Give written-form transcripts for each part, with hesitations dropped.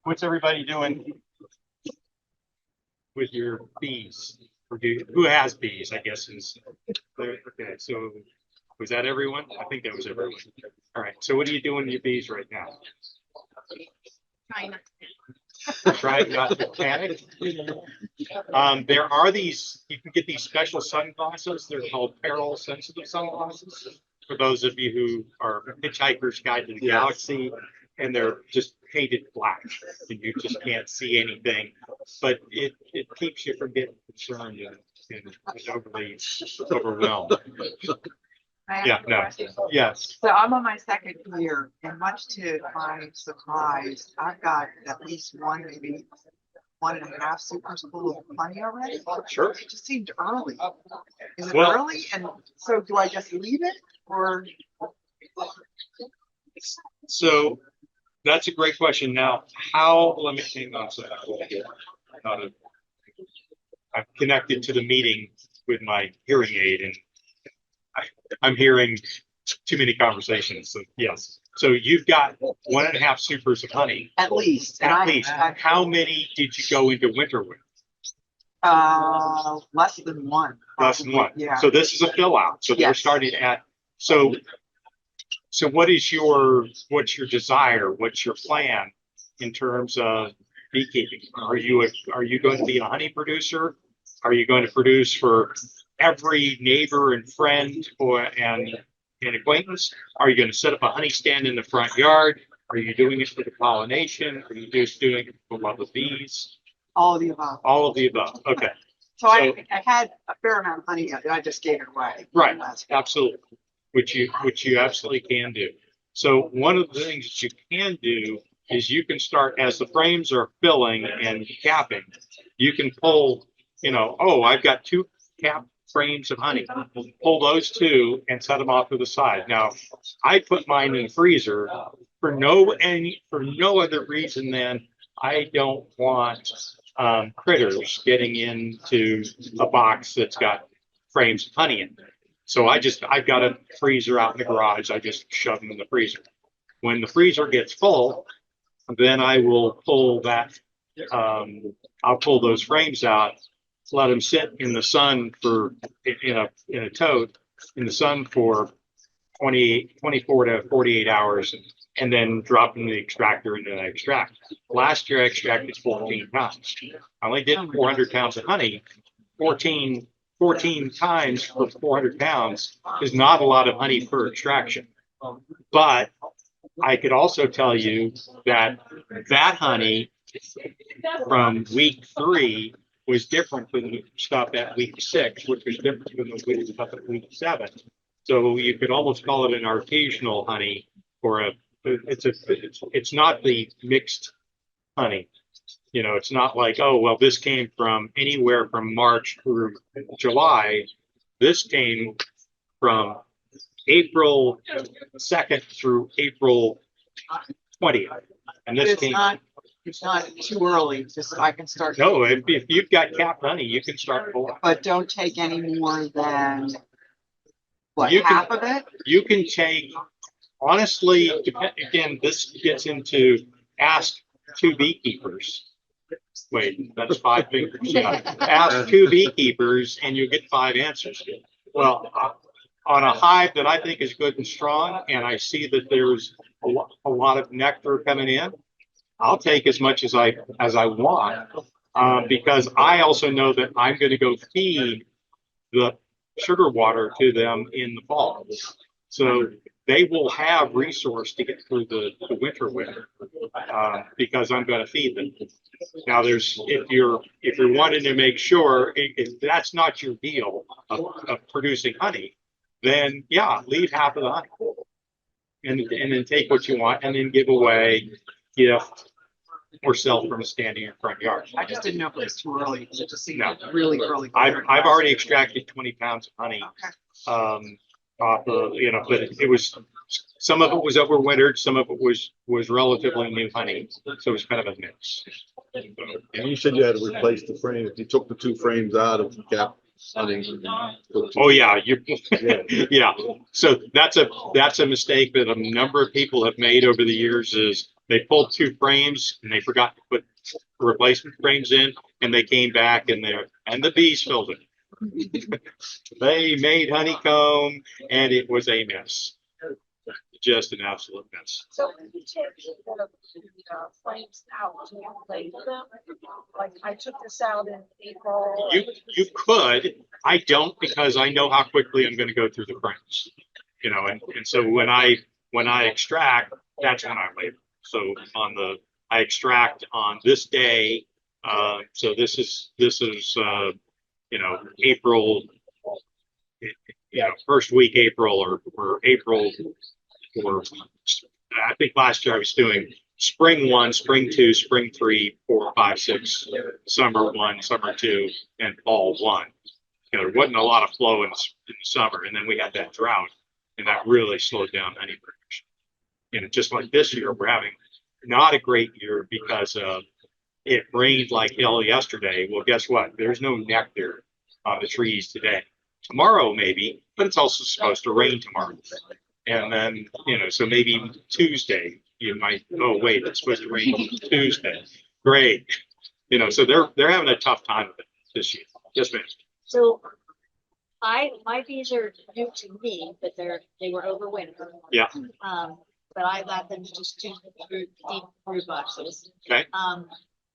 What's everybody doing with your bees? Or who has bees, I guess is okay. So was that everyone? I think that was everyone. All right. So what are you doing with your bees right now? Trying not to panic. There are these, you can get these special sunglasses. They're called peril sensitive sunglasses. For those of you who are Hitchhiker's Guide to the Galaxy, and they're just painted black, and you just can't see anything. But it keeps you from getting concerned and overly overwhelmed. Yeah, no. Yes. So I'm on my second year, and much to my surprise, I've got at least one, maybe 1.5 supers full of honey already. Sure. It just seemed early. Is it Well, early? And so do I just leave it or? So that's a great question. Now, let me hang on a second. I'm connected to the meeting with my hearing aid, and I'm hearing too many conversations. So yes. So you've got 1.5 supers of honey. At least. At least. How many did you go into winter with? Less than one. Less than one. Yeah. So this is a fill out. So they're starting at, so what's your desire? What's your plan in terms of beekeeping? Are you going to be a honey producer? Are you going to produce for every neighbor and friend and acquaintance? Are you going to set up a honey stand in the front yard? Are you doing it for the pollination? Are you just doing it for love of bees? All of the above. All of the above. Okay. So I had a fair amount of honey, and I just gave it away. Right. Absolutely. Which you absolutely can do. So one of the things that you can do is you can start, as the frames are filling and capping, you can pull, I've got 2 cap frames of honey. Pull those 2 and set them off to the side. Now, I put mine in the freezer for no other reason than I don't want critters getting into a box that's got frames of honey in it. So I've got a freezer out in the garage. I just shove them in the freezer. When the freezer gets full, then I will pull that. I'll pull those frames out, let them sit in the sun in a tote in the sun for 24 to 48 hours, and then drop in the extractor and then I extract. Last year I extracted 14 pounds. I only did 400 pounds of honey. 14 times for 400 pounds is not a lot of honey per extraction. But I could also tell you that honey from week 3 was different than the stuff at week 6, which was different than the stuff at week 7. So you could almost call it an artisanal honey, or it's not the mixed honey. It's not like, oh, well, this came from anywhere from March through July. This came from April 2nd through April 20th. And this it's not too early. Just I can start. No, if you've got capped honey, you can start pulling. But don't take any more than half of it? You can take, honestly, again, this gets into ask 2 beekeepers. Wait, that's 5 fingers. Yeah. Ask 2 beekeepers and you get 5 answers. Well, on a hive that I think is good and strong, and I see that there's a lot of nectar coming in, I'll take as much as I want, because I also know that I'm going to go feed the sugar water to them in the fall. So they will have resource to get through the winter with, because I'm going to feed them. Now, if you're wanting to make sure if that's not your deal of producing honey, then yeah, leave half of the honey and then take what you want and then give away, gift, or sell from a standing in front yard. I just didn't know if it was too early. It just seemed really early. I've already extracted 20 pounds of honey. Okay. Off of, but it was, some of it was overwintered, some of it was relatively new honey, so it was kind of a mix. And you said you had to replace the frame. If you took the 2 frames out of the cap honey. Oh yeah, yeah. So that's a mistake that a number of people have made over the years, is They pulled 2 frames and they forgot to put replacement frames in, and they came back and the bees filled it. They made honeycomb, and it was a mess. Just an absolute mess. So when you take the flames out, do you label them? Like I took this out in April. You could. I don't, because I know how quickly I'm going to go through the frames. You know, and so when I extract, that's when I label. So I extract on this day. So this is you know, April, you know, first week April or April, or I think last year I was doing spring 1, spring 2, spring 3, 4, 5, 6, summer 1, summer 2, and fall 1. You know, there wasn't a lot of flow in the summer, and then we had that drought, and that really slowed down honey production. And just like this year, we're having not a great year because it rained like hell yesterday. Well, guess what? There's no nectar on the trees today. Tomorrow maybe, but it's also supposed to rain tomorrow. And then, you know, so maybe Tuesday you might, oh wait, it's supposed to rain Tuesday. Great. You know, so they're having a tough time with it this year. Yes, ma'am. So my bees are new to me, but they were over winter. Yeah. But I got them just 2 deep brood boxes. Okay.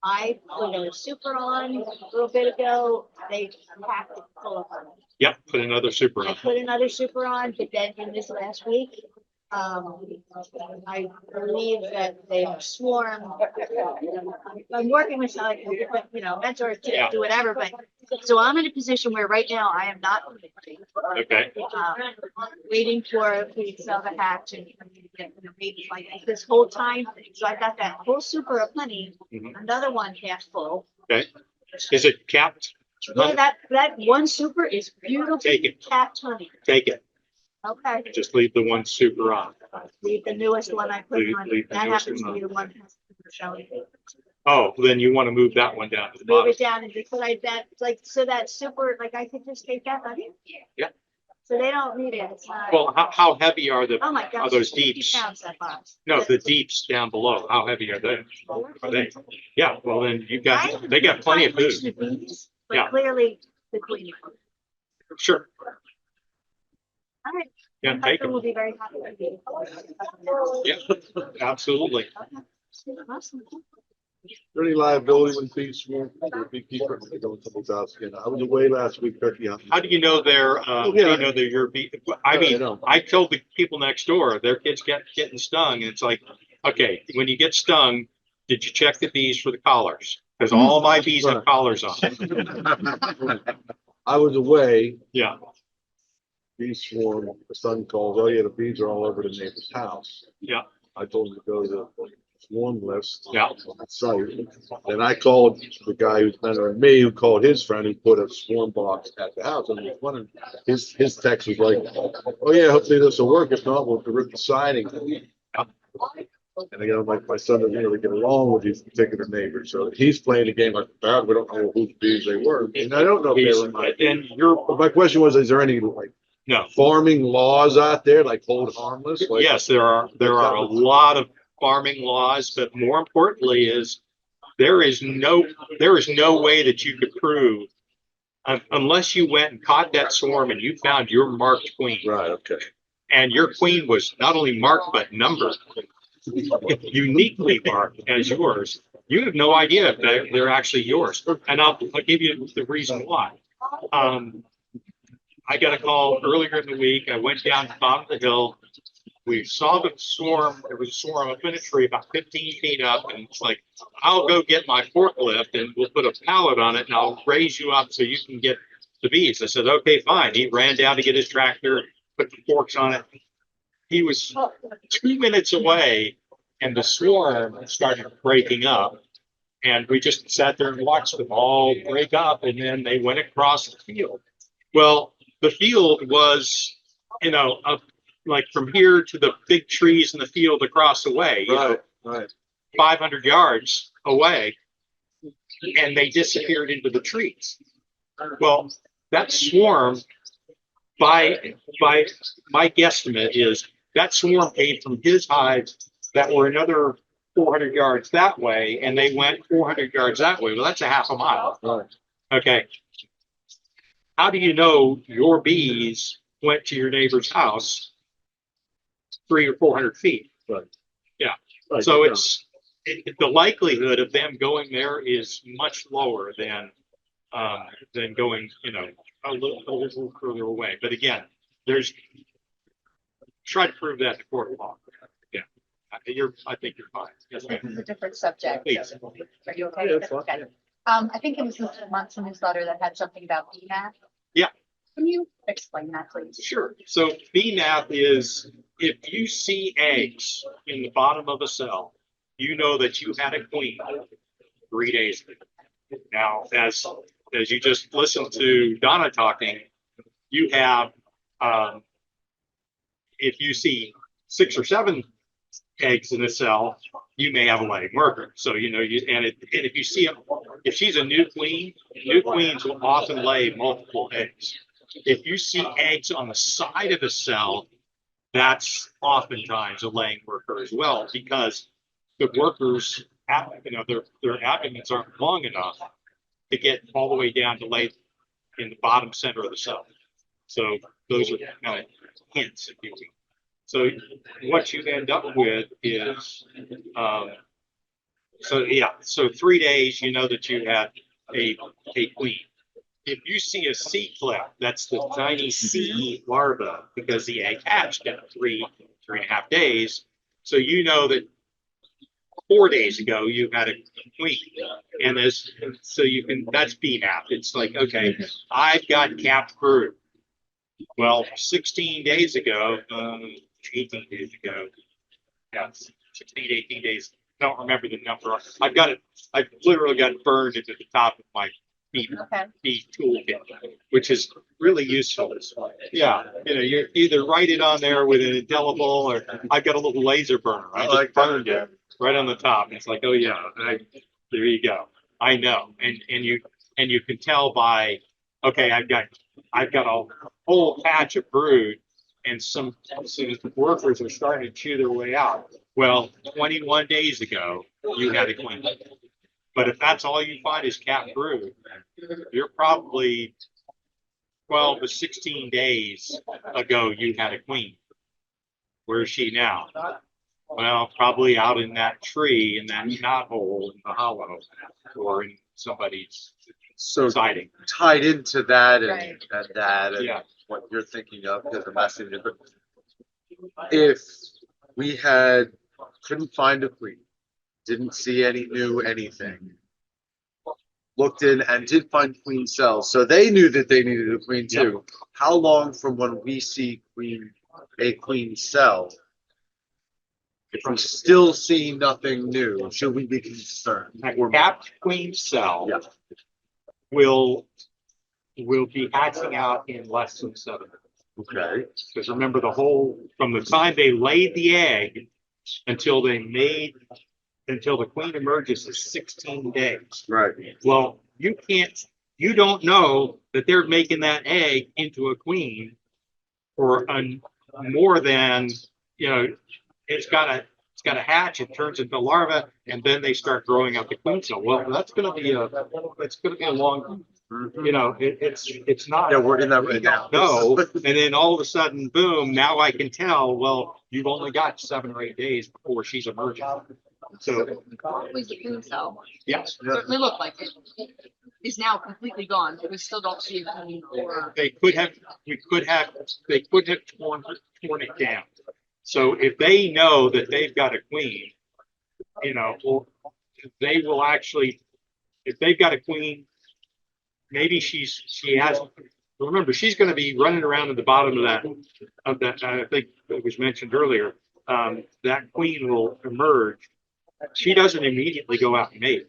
I put a super on a little bit ago. They packed it full of honey. Yep. Put another super I on. put another super on, but then in this last week, I believe that they swarm. I'm working with like a different, you know, mentor to Yeah. do whatever, but so I'm in a position where right now I am not Okay. waiting for the sell the hatch and get, you know, maybe like this whole time. So I got that whole super of honey, Mhm. another one half full. Okay. Is it capped? Yeah, that one super is beautiful. Take it. Capped honey. Take it. Okay. Just leave the one super on. Leave the newest one I put on. Leave the That newest happens to one be on. the one that's showing. Oh, then you want to move that one down to the Move bottom. it down and just like that, like, so that super, like I could just take that honey. Yeah. So they don't need it. It's not. Well, how heavy are Oh my gosh. those 50 deeps? pounds that box. No, the deeps down below. How heavy are they? Are they? Yeah. Well, then they got plenty of food. But Yeah. clearly the queen. Sure. All right. Yeah, My take husband them. will be very happy with you. Yeah, absolutely. Awesome. Is there any liability when bees swarm? The beekeeper, they go in someone's house again. I was away last week, turkey hunting. How do you know how do you know they're your bee? I Yeah, I mean, know. I told the people next door, their kids getting stung, and it's like, okay, when you get stung, did you check the bees for the collars? Because all my bees have Right. collars on. I was away, Yeah. bees swarm, the son calls, oh yeah, the bees are all over the neighbor's house. Yeah. I told him to go to the swarm list. Yeah. On the site. Then I called the guy who's mentoring me, who called his friend who put a swarm box at the house. And his text was like, oh yeah, hopefully this will work. If not, we'll have to rip the siding. And again, my son doesn't really get along with these particular neighbors. So he's playing the game like that. We don't know whose bees they were. And I don't know if they were my. And you're, But my question was, is there any like no. farming laws out there, like hold harmless? Like, Yes, there are a lot of farming laws, but more importantly is there is no way that you could prove unless you went and caught that swarm and you found your marked queen. Right, okay. And your queen was not only marked but numbered, uniquely marked as yours. You have no idea if they're actually yours. And I'll give you the reason why. I got a call earlier in the week. I went down to the bottom of the hill. We saw the swarm. There was a swarm up in a tree about 15 feet up. And it's like, I'll go get my forklift and we'll put a pallet on it and I'll raise you up so you can get the bees. I said, okay, fine. He ran down to get his tractor, put the forks on it. He was 2 minutes away and the swarm started breaking up. And we just sat there and watched them all break up. And then they went across the field. Well, the field was, you know, like from here to the big trees in the field across the way, Right. 500 yards away, and they disappeared into the trees. Well, that swarm, by my guesstimate, is that swarm came from his hives that were another 400 yards that way and they went 400 yards that way. Well, that's a half a mile. Right. Okay. How do you know your bees went to your neighbor's house 300 or 400 feet? Right. Yeah. Right, So yeah. the likelihood of them going there is much lower than going, a little further away. But again, try to prove that in court of law. Yeah. I think you're fine. Yes, This ma'am. is a different subject. Please. Are you okay? Yeah, with it's it? fine. Okay. I think it was this month's newsletter that had something about BMAT. Yeah. Can you explain that, please? Sure. So BNAP is if you see eggs in the bottom of a cell, you know that you had a queen 3 days ago. Now, as you just listened to Donna talking, you have if you see 6 or 7 eggs in a cell, you may have a laying worker. So and if you see if she's a new queens will often lay multiple eggs. If you see eggs on the side of a cell, that's oftentimes a laying worker as well, because the workers, their abdomens aren't long enough to get all the way down to lay in the bottom center of the cell. So those are kind of hints, if you will. So what you end up with is, so 3 days, you know that you had a queen. If you see a C clip, that's the tiny C larva, because the egg hatched in 3.5 days. So you know that 4 days ago you had a queen, and that's BNAP. It's like, okay, I've got capped brood. Well, 16 days ago, 18 days ago, yeah, 16, 18 days. I don't remember the number. I've literally got it burned into the top of my bee toolkit, which is really useful. Yeah, you either write it on there with an indelible, or I've got a little laser burner. I just burned it right on the top. And it's like, oh yeah, there you go. I know, and you can tell by, okay, I've got a whole patch of brood, and some workers are starting to chew their way out. Well, 21 days ago, you had a queen. But if that's all you find is capped brood, you're probably 12 to 16 days ago you had a queen. Where is she now? Well, probably out in that tree, in that knot hole in the hollow, or in somebody's siding. Tied into that Right. and Yeah. what you're thinking of, because I'm asking you, if we couldn't find a queen, didn't see any new anything, looked in and did find queen cells, so they knew that they needed a queen too. How long from when we see a queen cell, if we still see nothing new, should we be concerned? A capped queen cell Yeah. will be hatching out in less than 7 minutes. Okay, Because remember, from the time they laid the egg until the queen emerges is 16 days. right. Well, you don't know that they're making that egg into a queen for more than, it's got to hatch, it turns into larva, and then they start growing up the queen cell. Well, it's going to be a long, it's not. Yeah, we're in that right now. No, and then all of a sudden, boom, now I can tell, well, you've only got 7 or 8 days before she's emerging. So, Was the queen cell? yes, Certainly looked like it. Is now completely gone, but we still don't see a queen or. they could have torn it down. So if they know that they've got a queen, they will actually, if they've got a queen, maybe she has. Remember, she's going to be running around at the bottom of that. I think it was mentioned earlier. That queen will emerge. She doesn't immediately go out and mate.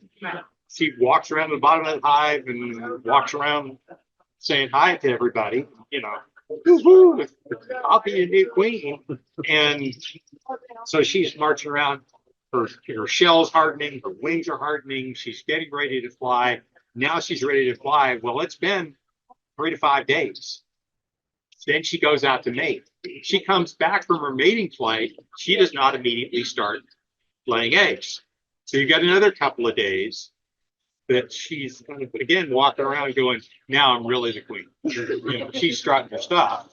She walks around the bottom of the hive and walks around saying hi to everybody. Woo-hoo, I'll be a new queen. And so she's marching around. Her shell's hardening. Her wings are hardening. She's getting ready to fly. Now she's ready to fly. Well, it's been 3 to 5 days. Then she goes out to mate. She comes back from her mating flight. She does not immediately start laying eggs. So you got another couple of days that she's kind of, again, walking around going, now I'm really the queen. You know, she's strutting her stuff.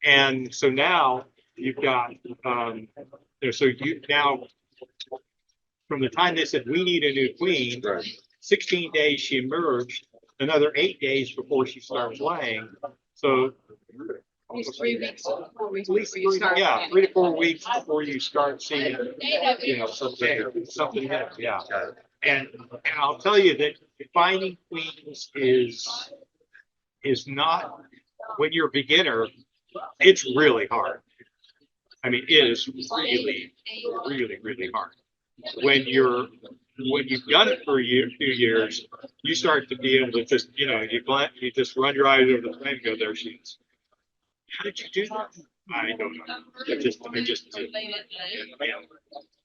And so now you've got, so you now, from the time they said, we need a new queen, Right. 16 days she emerged, another 8 days before she starts laying. So At least 3 weeks, 4 weeks at least before you start. yeah, 3 to 4 weeks before you start seeing, you know, something hit, yeah. Got it. And I'll tell you that finding queens is not, when you're a beginner, it's really hard. I mean, it is really, really, really hard. When you've done it for a few years, you start to be able to just, you know, you just run your eyes over the frame and go, there she is. How did you do that? I don't know. I just did.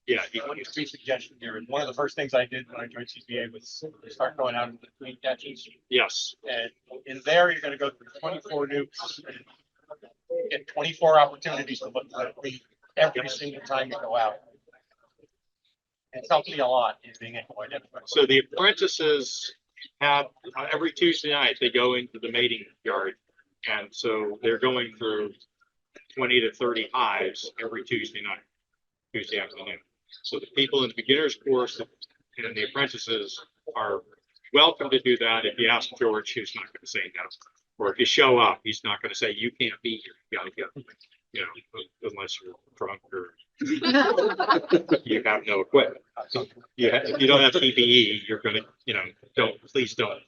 Yeah, You want your free suggestion here, and one of the first things I did when I joined CCBA was start going out into the queen catches. yes. And in there, you're gonna go through 24 nukes. Get 24 opportunities to look for a queen every single time you go out. It's helped me a lot in being able to identify. So the apprentices have, every Tuesday night, they go into the mating yard. And so they're going through 20 to 30 hives every Tuesday night, Tuesday afternoon. So the people in the beginner's course and the apprentices are welcome to do that. If you ask George, he's not going to say no. Or if you show up, he's not going to say, you can't be here. You gotta go. You know, unless you're drunk or you have no equipment. If you don't have PPE, you're going to, you know, please don't.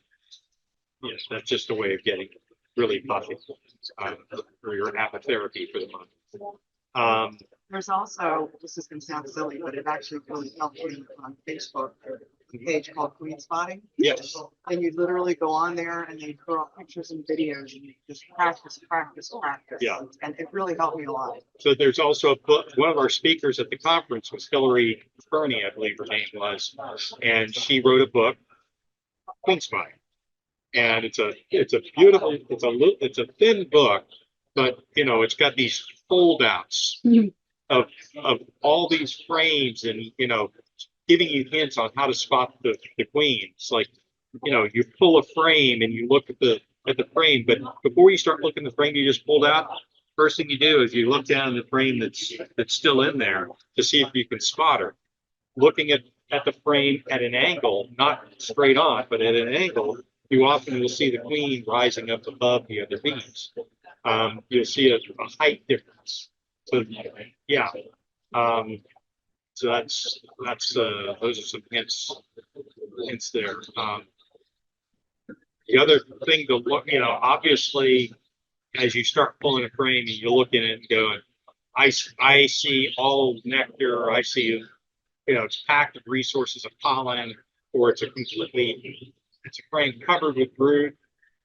Yes, that's just a way of getting really puffy, or your apitherapy for the month. There's also, this is gonna sound silly, but it actually really helped me on Facebook, a page called Queen Spotting. Yes. And you literally go on there and they throw up pictures and videos and you just practice. Yeah. And it really helped me a lot. So there's also a book, one of our speakers at the conference was Hillary Fernie, I believe her name was, and she wrote a book, Queen Spotting. And it's a beautiful, it's a thin book, but you know, it's got these foldouts of all these frames and, you know, giving you hints on how to spot the queens. Like, you know, you pull a frame and you look at the frame, but before you start looking at the frame you just pulled out, first thing you do is you look down the frame that's still in there to see if you can spot her. Looking at the frame at an angle, not straight on, but at an angle, you often will see the queen rising up above the other bees. You'll see a height difference. So yeah. So that's those are some hints there. The other thing to look, you know, obviously, as you start pulling a frame and you look in it and going, I see all nectar, I see, you know, it's packed with resources of pollen, or it's a frame covered with brood.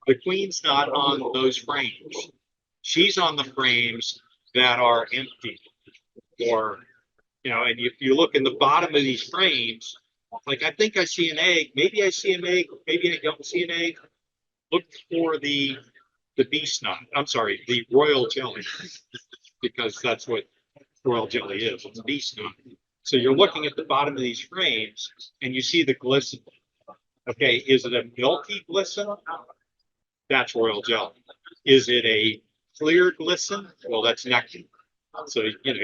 The queen's not on those frames. She's on the frames that are empty, or, you know, and if you look in the bottom of these frames, like, I think I see an egg, maybe I see an egg, maybe I don't see an egg. Look for the bee snot. I'm sorry, the royal jelly, because that's what royal jelly is. It's bee snot. So you're looking at the bottom of these frames and you see the glisten. Okay, is it a milky glisten? That's royal jelly. Is it a clear glisten? Well, that's nectar. So, you know,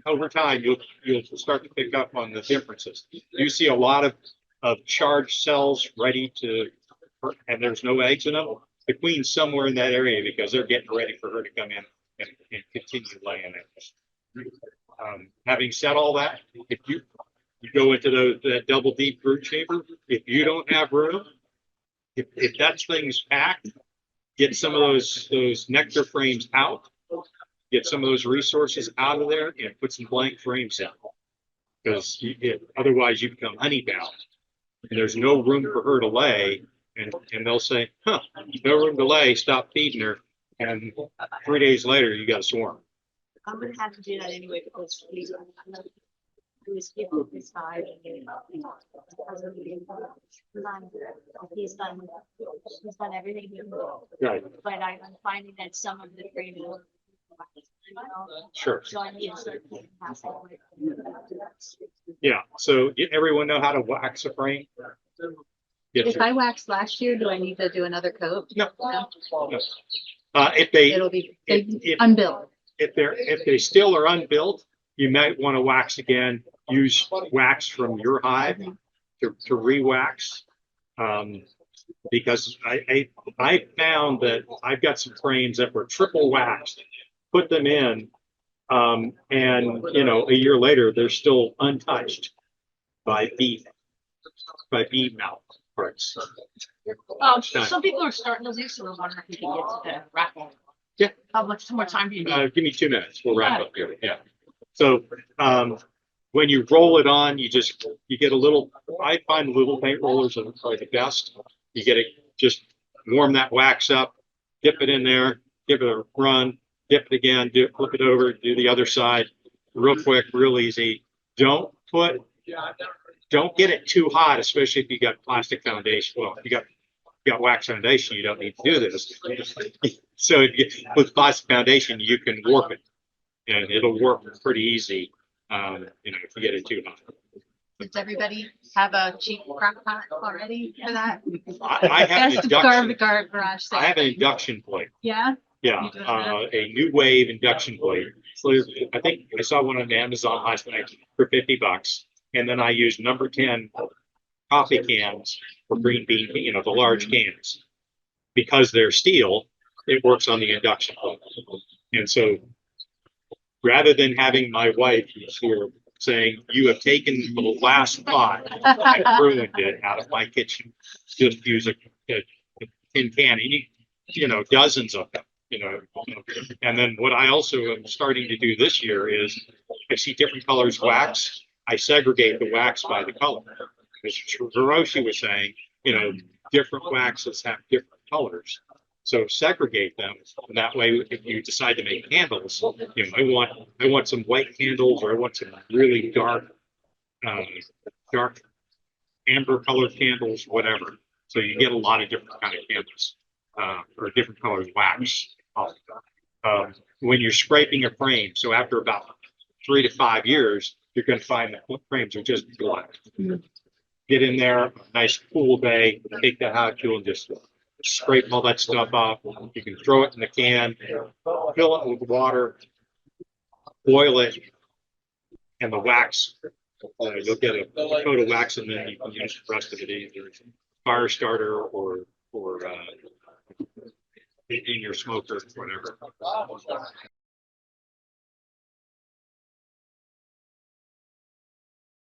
over time, you'll start to pick up on the differences. You see a lot of charged cells ready to, and there's no eggs in them. The queen's somewhere in that area because they're getting ready for her to come in and continue laying eggs. Having said all that, if you go into that double deep brood chamber, if you don't have room, if that thing's packed, get some of those nectar frames out, get some of those resources out of there, and put some blank frames in, because otherwise you become honeybound and there's no room for her to lay, and they'll say, huh, no room to lay, stop feeding her, and 3 days later you got a swarm. I'm gonna have to do that anyway because he's people this side and he's done everything he can do. Right. But I'm finding that some of the frames Sure. So I need to start putting past that. Yeah, so everyone know how to wax a frame? Get If your- I waxed last year, do I need to do another coat? No. No? If they, It'll be if- unbilled. if they still are unbuilt, you might want to wax again, use wax from your hive to re-wax. Because I found that I've got some frames that were triple waxed, put them in, and you know, a year later, they're still untouched by bee mouth parts. Some people are starting to do, so I was wondering if you could get to the raffle. Yeah. How much more time do you need? Give me 2 minutes. We'll wrap up here. Yeah. So, when you roll it on, you get a little, I find little paint rollers are the best. You get it, just warm that wax up, dip it in there, give it a run, dip it again, flip it over, do the other side, real quick, real easy. Don't get it too hot, especially if you got plastic foundation. Well, if you got wax foundation, you don't need to do this. So with plastic foundation, you can warp it, and it'll warp pretty easy. You know, if you get it too hot. Does everybody have a cheap crock pot already for that? I have an Best induction. garage sale. I have an induction plate. Yeah? Yeah, You do have a new wave induction plate. So I think I saw one on Amazon last night for $50, and then I used number 10 coffee cans for green bean, you know, the large cans. Because they're steel, it works on the induction plate. And so rather than having my wife who's here saying, you have taken the last pot and ruined it out of my kitchen, just use a tin can, you know, dozens of them, you know. And then what I also am starting to do this year is I see different colors wax. I segregate the wax by the color. As Hiroshi was saying, you know, different waxes have different colors. So segregate them, and that way, if you decide to make candles, you know, I want some white candles, or I want some really dark amber colored candles, whatever. So you get a lot of different kind of candles, or different colors wax. When you're scraping a frame, so after about 3 to 5 years, you're going to find that frames are just black. Get in there, nice cool day, take that hot tool and just scrape all that stuff off. You can throw it in the can, fill it with water, boil it, and the wax, you'll get a coat of wax, and then you can use the rest of it either as a fire starter or in your smoker, whatever.